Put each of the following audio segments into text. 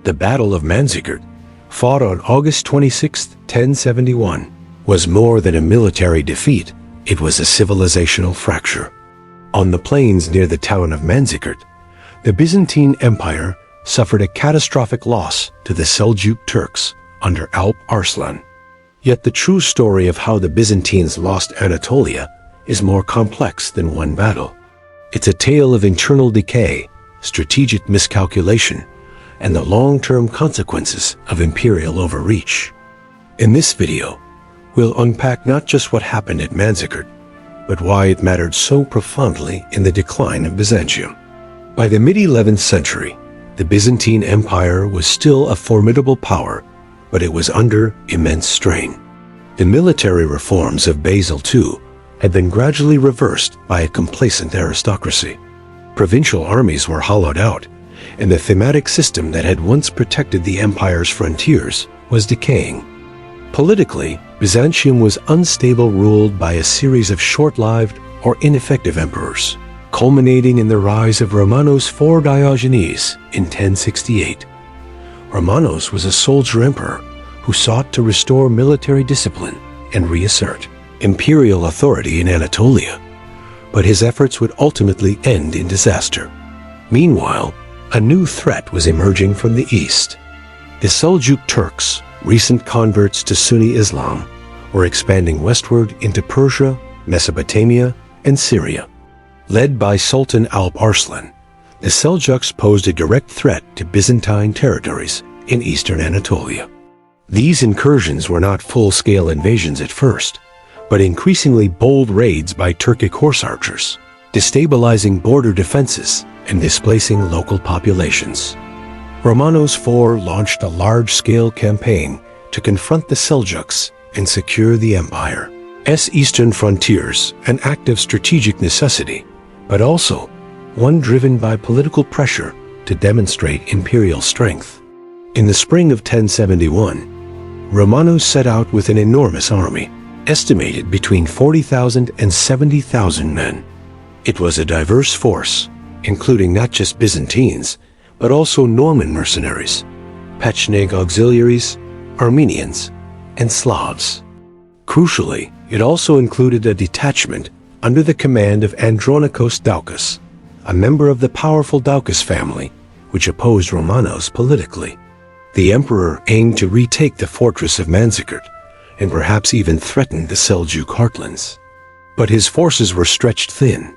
The Battle of Manzikert, fought on August 26, 1071, was more than a military defeat, it was a civilizational fracture. On the plains near the town of Manzikert, the Byzantine Empire suffered a catastrophic loss to the Seljuk Turks under Alp Arslan. Yet the true story of how the Byzantines lost Anatolia is more complex than one battle. It's a tale of internal decay, strategic miscalculation, and the long-term consequences of imperial overreach. In this video, we'll unpack not just what happened at Manzikert, but why it mattered so profoundly in the decline of Byzantium. By the mid-11th century, the Byzantine Empire was still a formidable power, but it was under immense strain. The military reforms of Basil II had been gradually reversed by a complacent aristocracy. Provincial armies were hollowed out, and the thematic system that had once protected the empire's frontiers was decaying. Politically, Byzantium was unstable, ruled by a series of short-lived or ineffective emperors, culminating in the rise of Romanos IV Diogenes in 1068. Romanos was a soldier emperor who sought to restore military discipline and reassert imperial authority in Anatolia, but his efforts would ultimately end in disaster. Meanwhile, a new threat was emerging from the east. The Seljuk Turks, recent converts to Sunni Islam, were expanding westward into Persia, Mesopotamia, and Syria. Led by Sultan Alp Arslan, the Seljuks posed a direct threat to Byzantine territories in eastern Anatolia. These incursions were not full-scale invasions at first, but increasingly bold raids by Turkic horse archers, destabilizing border defenses and displacing local populations. Romanos IV launched a large-scale campaign to confront the Seljuks and secure the empire's eastern frontiers, an act of strategic necessity, but also one driven by political pressure to demonstrate imperial strength. In the spring of 1071, Romanos set out with an enormous army, estimated between 40,000 and 70,000 men. It was a diverse force, including not just Byzantines, but also Norman mercenaries, Pecheneg auxiliaries, Armenians, and Slavs. Crucially, it also included a detachment under the command of Andronikos Doukas, a member of the powerful Doukas family, which opposed Romanos politically. The emperor aimed to retake the fortress of Manzikert, and perhaps even threaten the Seljuk heartlands. But his forces were stretched thin,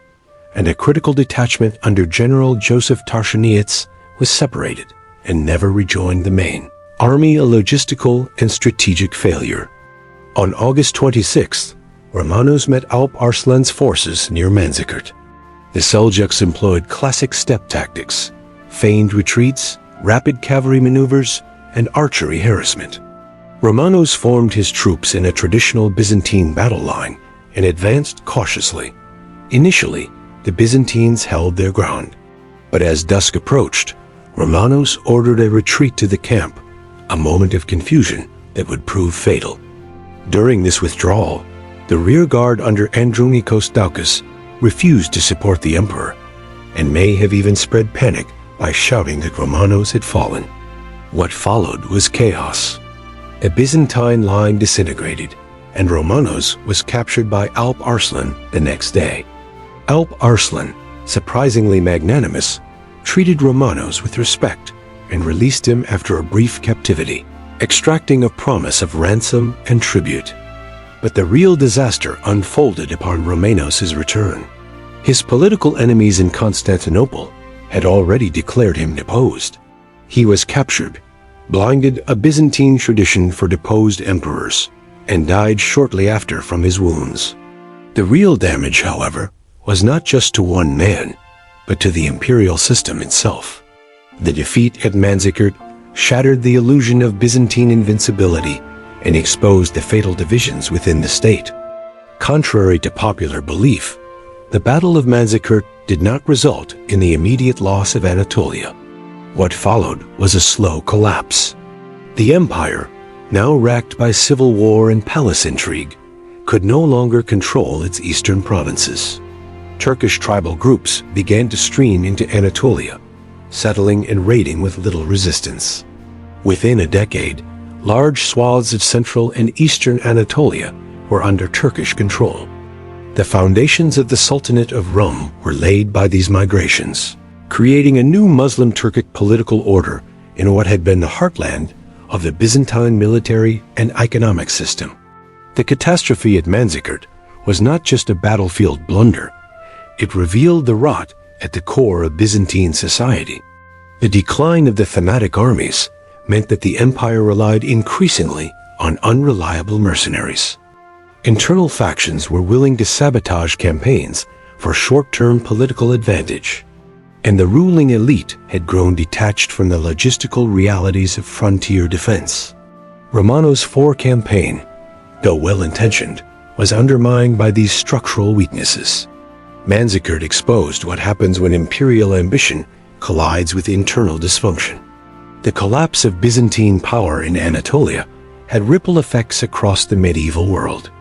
and a critical detachment under General Joseph Tarchaniates was separated and never rejoined the main army, a logistical and strategic failure. On August 26th, Romanos met Alp Arslan's forces near Manzikert. The Seljuks employed classic steppe tactics, feigned retreats, rapid cavalry maneuvers, and archery harassment. Romanos formed his troops in a traditional Byzantine battle line and advanced cautiously. Initially, the Byzantines held their ground, but as dusk approached, Romanos ordered a retreat to the camp, a moment of confusion that would prove fatal. During this withdrawal, the rear guard under Andronikos Doukas refused to support the emperor, and may have even spread panic by shouting that Romanos had fallen. What followed was chaos. A Byzantine line disintegrated, and Romanos was captured by Alp Arslan the next day. Alp Arslan, surprisingly magnanimous, treated Romanos with respect and released him after a brief captivity, extracting a promise of ransom and tribute. But the real disaster unfolded upon Romanos' return. His political enemies in Constantinople had already declared him deposed. He was captured, blinded, a Byzantine tradition for deposed emperors, and died shortly after from his wounds. The real damage, however, was not just to one man, but to the imperial system itself. The defeat at Manzikert shattered the illusion of Byzantine invincibility and exposed the fatal divisions within the state. Contrary to popular belief, the Battle of Manzikert did not result in the immediate loss of Anatolia. What followed was a slow collapse. The empire, now racked by civil war and palace intrigue, could no longer control its eastern provinces. Turkish tribal groups began to stream into Anatolia, settling and raiding with little resistance. Within a decade, large swaths of central and eastern Anatolia were under Turkish control. The foundations of the Sultanate of Rome were laid by these migrations, creating a new Muslim Turkic political order in what had been the heartland of the Byzantine military and economic system. The catastrophe at Manzikert was not just a battlefield blunder. It revealed the rot at the core of Byzantine society. The decline of the fanatic armies meant that the empire relied increasingly on unreliable mercenaries. Internal factions were willing to sabotage campaigns for short-term political advantage, and the ruling elite had grown detached from the logistical realities of frontier defense. Romano's IV campaign, though well-intentioned, was undermined by these structural weaknesses. Manzikert exposed what happens when imperial ambition collides with internal dysfunction. The collapse of Byzantine power in Anatolia had ripple effects across the medieval world.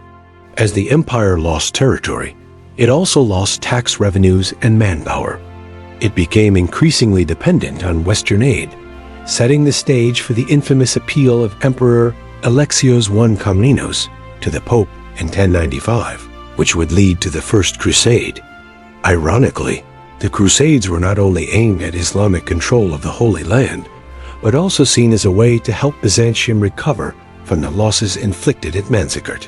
As the empire lost territory, it also lost tax revenues and manpower. It became increasingly dependent on Western aid, setting the stage for the infamous appeal of Emperor Alexios I Komnenos to the Pope in 1095, which would lead to the First Crusade. Ironically, the Crusades were not only aimed at Islamic control of the Holy Land, but also seen as a way to help Byzantium recover from the losses inflicted at Manzikert.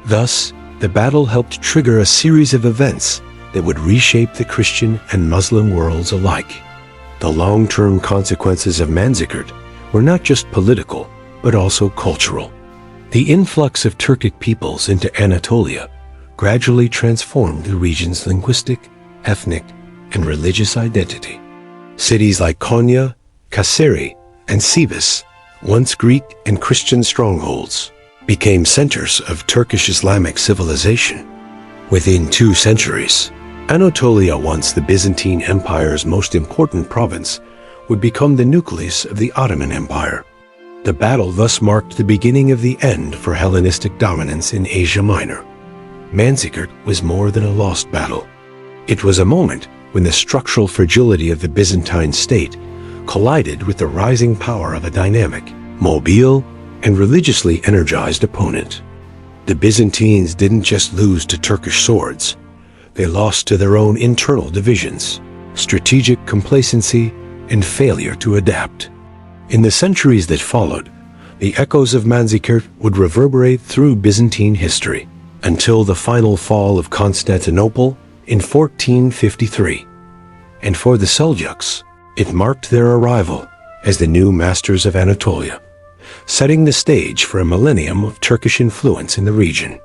Thus, the battle helped trigger a series of events that would reshape the Christian and Muslim worlds alike. The long-term consequences of Manzikert were not just political, but also cultural. The influx of Turkic peoples into Anatolia gradually transformed the region's linguistic, ethnic, and religious identity. Cities like Konya, Kayseri, and Sivas, once Greek and Christian strongholds, became centers of Turkish Islamic civilization. Within 2 centuries, Anatolia, once the Byzantine Empire's most important province, would become the nucleus of the Ottoman Empire. The battle thus marked the beginning of the end for Hellenistic dominance in Asia Minor. Manzikert was more than a lost battle. It was a moment when the structural fragility of the Byzantine state collided with the rising power of a dynamic, mobile, and religiously energized opponent. The Byzantines didn't just lose to Turkish swords. They lost to their own internal divisions, strategic complacency, and failure to adapt. In the centuries that followed, the echoes of Manzikert would reverberate through Byzantine history until the final fall of Constantinople in 1453. And for the Seljuks, it marked their arrival as the new masters of Anatolia, setting the stage for a millennium of Turkish influence in the region.